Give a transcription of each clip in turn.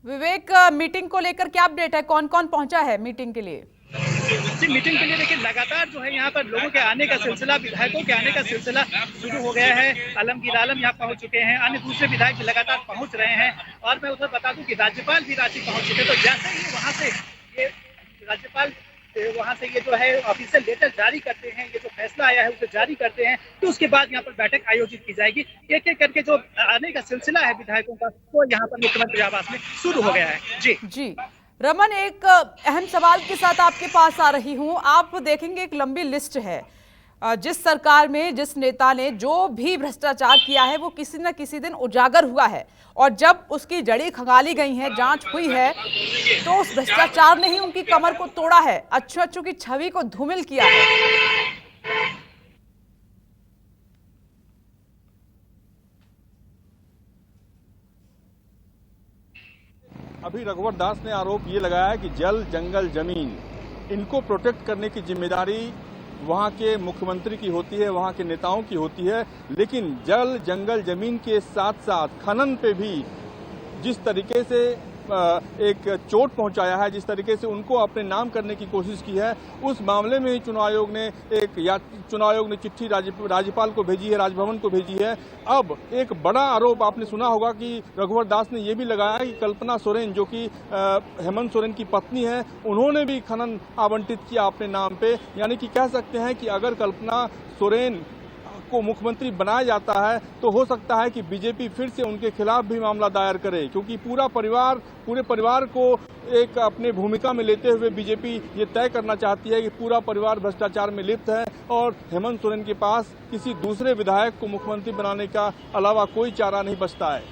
विवेक, meeting को लेकर क्या अपडेट है? कौन कौन पहुंचा है मीटिंग के लिए? जी, मीटिंग के लिए देखिए लगातार जो है यहाँ पर लोगों के आने का सिलसिला, विधायकों के आने का सिलसिला शुरू हो गया है। आलमगीर आलम यहाँ पहुंच चुके हैं, अन्य दूसरे विधायक भी लगातार पहुंच रहे हैं। और मैं उधर बता दूं कि राज्यपाल भी रांची पहुंच चुके हैं। तो जैसे ही वहाँ से ये राज्यपाल वहाँ से ये जो है ऑफिशियल लेटर जारी करते हैं, ये जो फैसला आया है उसे जारी करते हैं, तो उसके बाद यहाँ पर बैठक आयोजित की जाएगी। एक एक करके जो आने का सिलसिला है विधायकों का, वो यहाँ पर मुख्यमंत्री आवास में शुरू हो गया है। जी रमन, एक अहम सवाल के साथ आपके पास आ रही हूं। आप देखेंगे एक लंबी लिस्ट है, जिस सरकार में जिस नेता ने जो भी भ्रष्टाचार किया है वो किसी न किसी दिन उजागर हुआ है, और जब उसकी जड़ी खंगाली गई है, जांच हुई है, तो उस भ्रष्टाचार ने ही उनकी कमर को तोड़ा है, अच्छू की छवि को धूमिल किया है। अभी रघुवर दास ने आरोप ये लगाया है कि जल, जंगल, जमीन, इनको प्रोटेक्ट करने की जिम्मेदारी वहाँ के मुख्यमंत्री की होती है, वहाँ के नेताओं की होती है। लेकिन जल, जंगल, जमीन के साथ साथ खनन पे भी जिस तरीके से एक चोट पहुंचाया है, जिस तरीके से उनको अपने नाम करने की कोशिश की है, उस मामले में ही चुनाव आयोग ने चिट्ठी राज्यपाल को भेजी है, राजभवन को भेजी है। अब एक बड़ा आरोप आपने सुना होगा कि रघुवर दास ने यह भी लगाया कि कल्पना सोरेन, जो कि हेमंत सोरेन की पत्नी है, उन्होंने भी खनन आवंटित किया अपने नाम पे। यानी कि कह सकते हैं कि अगर कल्पना सोरेन को मुख्यमंत्री बनाया जाता है तो हो सकता है कि बीजेपी फिर से उनके खिलाफ भी मामला दायर करे, क्योंकि पूरे परिवार को एक अपने भूमिका में लेते हुए बीजेपी ये तय करना चाहती है कि पूरा परिवार भ्रष्टाचार में लिप्त है और हेमंत सोरेन के पास किसी दूसरे विधायक को मुख्यमंत्री बनाने का अलावा कोई चारा नहीं बचता है।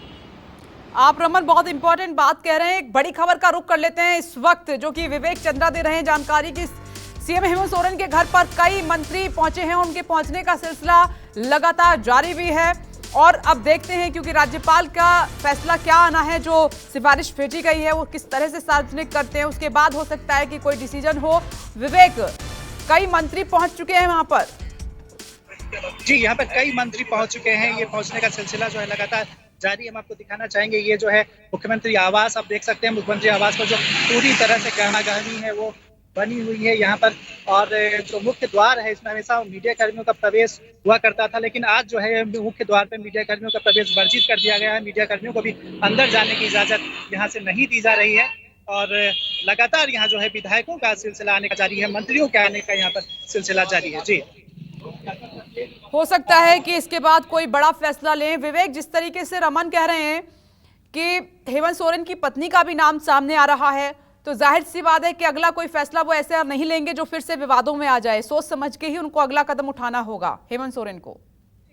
आप रमन बहुत इंपॉर्टेंट बात कह रहे हैं। एक बड़ी खबर का रुख कर लेते हैं इस वक्त, जो कि विवेक चंद्रा दे रहे हैं जानकारी की। सीएम हेमंत सोरेन के घर पर कई मंत्री पहुंचे हैं, उनके पहुंचने का सिलसिला लगातार जारी भी है। और अब देखते हैं, क्योंकि राज्यपाल का फैसला क्या आना है, जो सिफारिश भेजी गई है वो किस तरह से सार्वजनिक करते हैं, उसके बाद हो सकता है कि कोई डिसीजन हो। विवेक, कई मंत्री पहुंच चुके हैं वहां पर। जी, यहाँ पर कई मंत्री पहुंच चुके हैं। ये पहुंचने का सिलसिला जो है लगातार जारी। हम आपको दिखाना चाहेंगे, ये जो है मुख्यमंत्री आवास, आप देख सकते हैं मुख्यमंत्री आवास पर जो पूरी तरह से गहना-गहनी है वो बनी हुई है यहाँ पर। और जो मुख्य द्वार है, इसमें हमेशा मीडिया कर्मियों का प्रवेश हुआ करता था, लेकिन आज जो है मुख्य द्वार पर मीडिया कर्मियों का प्रवेश वर्जित कर दिया गया है। मीडिया कर्मियों को भी अंदर जाने की इजाजत यहाँ से नहीं दी जा रही है। और लगातार यहाँ जो है विधायकों का सिलसिला आने का जारी है, मंत्रियों के आने का यहाँ पर सिलसिला जारी है। जी, हो सकता है कि इसके बाद कोई बड़ा फैसला लें। विवेक, जिस तरीके से रमन कह रहे हैं कि हेमंत सोरेन की पत्नी का भी नाम सामने आ रहा है, तो जाहिर सी बात है कि अगला कोई फैसला वो ऐसा नहीं लेंगे जो फिर से विवादों में आ जाए। सोच समझ के ही उनको अगला कदम उठाना होगा हेमंत सोरेन को।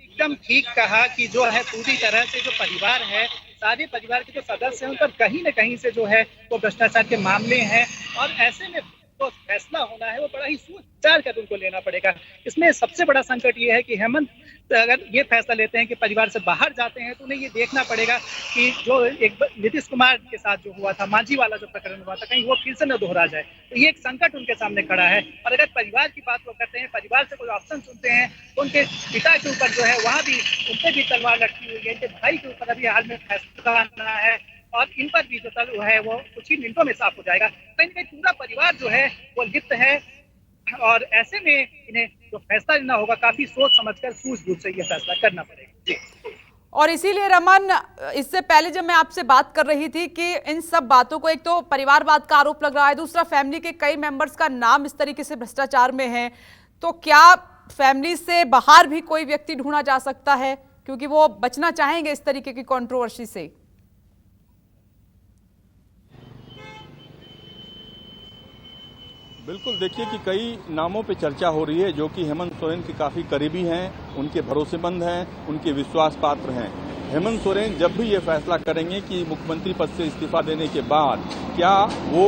एकदम ठीक कहा कि जो है पूरी तरह से जो परिवार है, सारे परिवार के जो सदस्य हैं, उन पर कहीं न कहीं से जो है वो भ्रष्टाचार के मामले हैं। और ऐसे में जो फैसला होना है वो बड़ा ही सोच विचार कर उनको लेना पड़ेगा। इसमें सबसे बड़ा संकट ये है कि हेमंत अगर ये फैसला लेते हैं कि परिवार से बाहर जाते हैं, तो उन्हें ये देखना पड़ेगा कि जो एक नीतीश कुमार के साथ जो हुआ था, मांझी वाला जो प्रकरण हुआ था, कहीं वो फिर से न दोहरा जाए। तो ये एक संकट उनके सामने खड़ा है। और अगर परिवार की बात वो करते हैं, परिवार से कोई ऑप्शन चुनते हैं, तो उनके पिता के ऊपर जो है वहाँ भी उनपे भी तलवार लटकी हुई है। इनके भाई के ऊपर अभी हाल में फैसला आना है और इन पर भी जो तल है वो कुछ ही मिनटों में साफ हो जाएगा। कहीं न कहीं पूरा परिवार जो है वो लिप्त है, और ऐसे में इन्हें जो फैसला लेना होगा काफी सोच समझकर, सूझबूझ से ये फैसला करना पड़ेगा। जी, और इसीलिए रमन, इससे पहले जब मैं आपसे बात कर रही थी कि इन सब बातों को, एक तो परिवारवाद का आरोप लग रहा है, दूसरा फैमिली के कई मेंबर्स का नाम इस तरीके से भ्रष्टाचार में है, तो क्या फैमिली से बाहर भी कोई व्यक्ति ढूंढा जा सकता है, क्योंकि वो बचना चाहेंगे इस तरीके की कंट्रोवर्सी से? बिल्कुल, देखिए कि कई नामों पे चर्चा हो रही है जो कि हेमंत सोरेन के काफ़ी करीबी हैं, उनके भरोसेमंद हैं, उनके विश्वास पात्र हैं। हेमंत सोरेन जब भी ये फैसला करेंगे कि मुख्यमंत्री पद से इस्तीफा देने के बाद क्या वो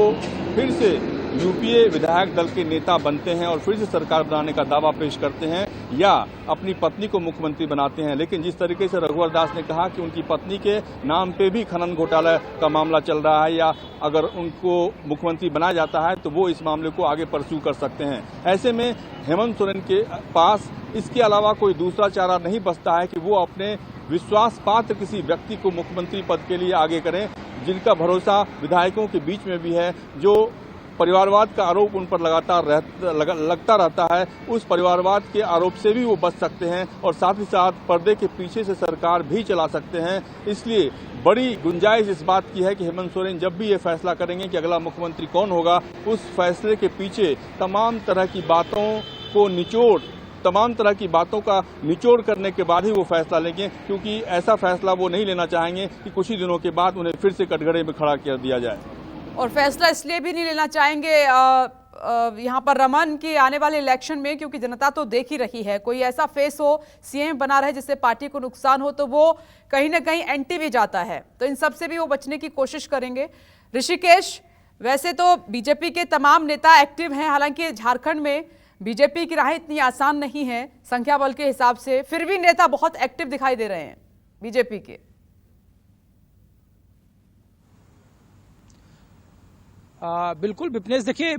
फिर से यूपीए विधायक दल के नेता बनते हैं और फिर से सरकार बनाने का दावा पेश करते हैं, या अपनी पत्नी को मुख्यमंत्री बनाते हैं। लेकिन जिस तरीके से रघुवर दास ने कहा कि उनकी पत्नी के नाम पे भी खनन घोटाला का मामला चल रहा है, या अगर उनको मुख्यमंत्री बनाया जाता है तो वो इस मामले को आगे परस्यू कर सकते हैं। ऐसे में हेमंत सोरेन के पास इसके अलावा कोई दूसरा चारा नहीं बचता है कि वो अपने विश्वास पात्र किसी व्यक्ति को मुख्यमंत्री पद के लिए आगे करें। जिनका भरोसा विधायकों के बीच में भी है, जो परिवारवाद का आरोप उन पर लगातार लगता रहता है, उस परिवारवाद के आरोप से भी वो बच सकते हैं और साथ ही साथ पर्दे के पीछे से सरकार भी चला सकते हैं। इसलिए बड़ी गुंजाइश इस बात की है कि हेमंत सोरेन जब भी ये फैसला करेंगे कि अगला मुख्यमंत्री कौन होगा, उस फैसले के पीछे तमाम तरह की बातों का निचोड़ करने के बाद ही वो फैसला लेंगे, क्योंकि ऐसा फैसला वो नहीं लेना चाहेंगे कि कुछ ही दिनों के बाद उन्हें फिर से कटघरे में खड़ा कर दिया जाए। और फैसला इसलिए भी नहीं लेना चाहेंगे यहाँ पर रमन की आने वाले इलेक्शन में, क्योंकि जनता तो देख ही रही है, कोई ऐसा फेस हो सीएम बना रहे जिससे पार्टी को नुकसान हो तो वो कहीं ना कहीं एंटी भी जाता है, तो इन सब से भी वो बचने की कोशिश करेंगे। ऋषिकेश, वैसे तो बीजेपी के तमाम नेता एक्टिव हैं, हालांकि झारखंड में बीजेपी की राह इतनी आसान नहीं है संख्या बल के हिसाब से, फिर भी नेता बहुत एक्टिव दिखाई दे रहे हैं बीजेपी के। बिल्कुल विपनेश, देखिए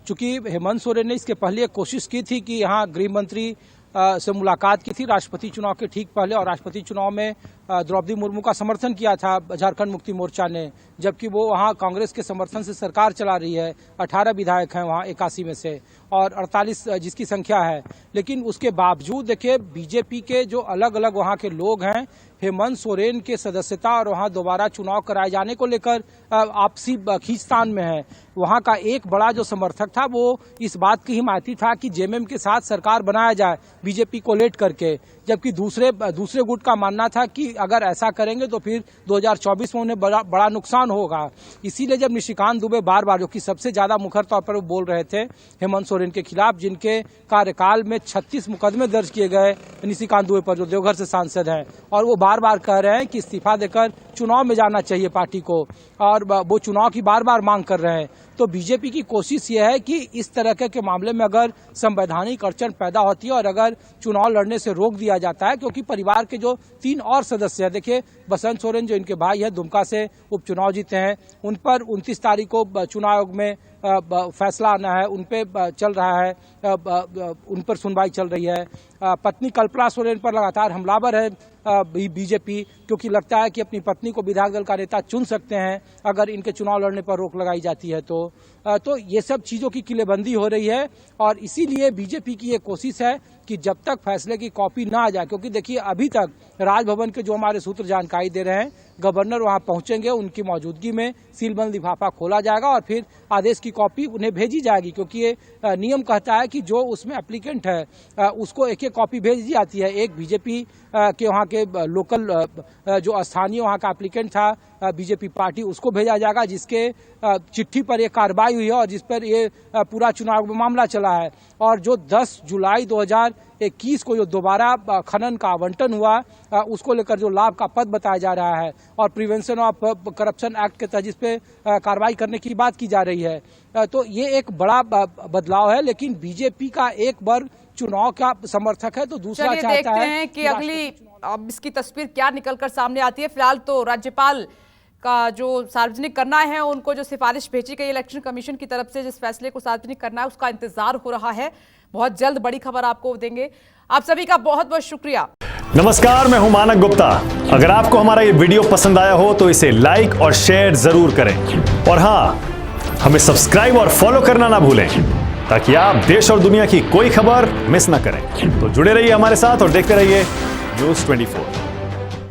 चूंकि हेमंत सोरेन ने इसके पहले एक कोशिश की थी कि यहाँ गृह मंत्री से मुलाकात की थी राष्ट्रपति चुनाव के ठीक पहले, और राष्ट्रपति चुनाव में द्रौपदी मुर्मू का समर्थन किया था झारखंड मुक्ति मोर्चा ने, जबकि वो वहाँ कांग्रेस के समर्थन से सरकार चला रही है। 18 विधायक हैं वहाँ 81 में से, और 48 जिसकी संख्या है। लेकिन उसके बावजूद देखिए बीजेपी के जो अलग अलग वहाँ के लोग हैं, हेमंत सोरेन के सदस्यता और वहाँ दोबारा चुनाव कराए जाने को लेकर आपसी खींचतान में है। वहाँ का एक बड़ा जो समर्थक था वो इस बात की हिमायती था कि जेएमएम के साथ सरकार बनाया जाए बीजेपी को लेट करके, जबकि दूसरे गुट का मानना था कि अगर ऐसा करेंगे तो फिर 2024 में उन्हें बड़ा नुकसान होगा। इसीलिए जब निशिकांत दुबे बार बार, जो कि सबसे ज्यादा मुखर तौर पर वो बोल रहे थे हेमंत सोरेन के खिलाफ, जिनके कार्यकाल में 36 मुकदमे दर्ज किए गए निशिकांत दुबे पर, जो देवघर से सांसद हैं, और वो बार बार कह रहे हैं कि इस्तीफा देकर चुनाव में जाना चाहिए पार्टी को, और वो चुनाव की बार बार मांग कर रहे हैं। तो बीजेपी की कोशिश यह है कि इस तरह के मामले में अगर संवैधानिक अड़चन पैदा होती है और अगर चुनाव लड़ने से रोक दिया जाता है, क्योंकि परिवार के जो 3 और सदस्य हैं, देखिए बसंत सोरेन जो इनके भाई हैं, दुमका से उपचुनाव जीते हैं, उन पर 29 तारीख को चुनाव आयोग में फैसला आना है, उन पे चल रहा है, उन पर सुनवाई चल रही है। पत्नी कल्पना सोरेन पर लगातार हमलावर है बीजेपी, क्योंकि लगता है कि अपनी पत्नी को विधायक दल का नेता चुन सकते हैं अगर इनके चुनाव लड़ने पर रोक लगाई जाती है तो ये सब चीजों की किलेबंदी हो रही है। और इसीलिए बीजेपी की ये कोशिश है कि जब तक फैसले की कॉपी ना आ जाए, क्योंकि देखिए अभी तक राजभवन के जो हमारे सूत्र जानकारी दे रहे हैं, गवर्नर वहां पहुंचेंगे, उनकी मौजूदगी में सीलबंद लिफाफा खोला जाएगा और फिर आदेश की कॉपी उन्हें भेजी जाएगी, क्योंकि ये नियम कहता है कि जो उसमें एप्लीकेंट है उसको एक एक कॉपी भेजी जाती है। एक बीजेपी के वहाँ के लोकल जो स्थानीय वहाँ का एप्लीकेंट था बीजेपी पार्टी, उसको भेजा जाएगा, जिसके चिट्ठी पर यह कार्रवाई हुई है और जिस पर ये पूरा चुनाव मामला चला है। और जो 10 जुलाई 2021 को जो दोबारा खनन का आवंटन हुआ, उसको लेकर जो लाभ का पद बताया जा रहा है और प्रिवेंशन ऑफ करप्शन एक्ट के तहत जिस पे कार्रवाई करने की बात की जा रही है, तो ये एक बड़ा बदलाव है। लेकिन बीजेपी का एक वर्ग चुनाव का समर्थक है तो दूसरा चाहता है। देखते हैं कि अगली अब इसकी तस्वीर क्या निकलकर सामने आती है। फिलहाल तो राज्यपाल का जो सार्वजनिक करना है, उनको जो सिफारिश भेजी गई इलेक्शन कमीशन की तरफ से, जिस फैसले को सार्वजनिक करना है, उसका इंतजार हो रहा है। बहुत जल्द बड़ी खबर आपको देंगे। आप सभी का बहुत बहुत शुक्रिया। नमस्कार, मैं हूं मानक गुप्ता। अगर आपको हमारा ये वीडियो पसंद आया हो तो इसे लाइक और शेयर जरूर करें, और हां, हमें सब्सक्राइब और फॉलो करना ना भूलें ताकि आप देश और दुनिया की कोई खबर मिस ना करें। तो जुड़े रहिए हमारे साथ और देखते रहिए न्यूज़ 24।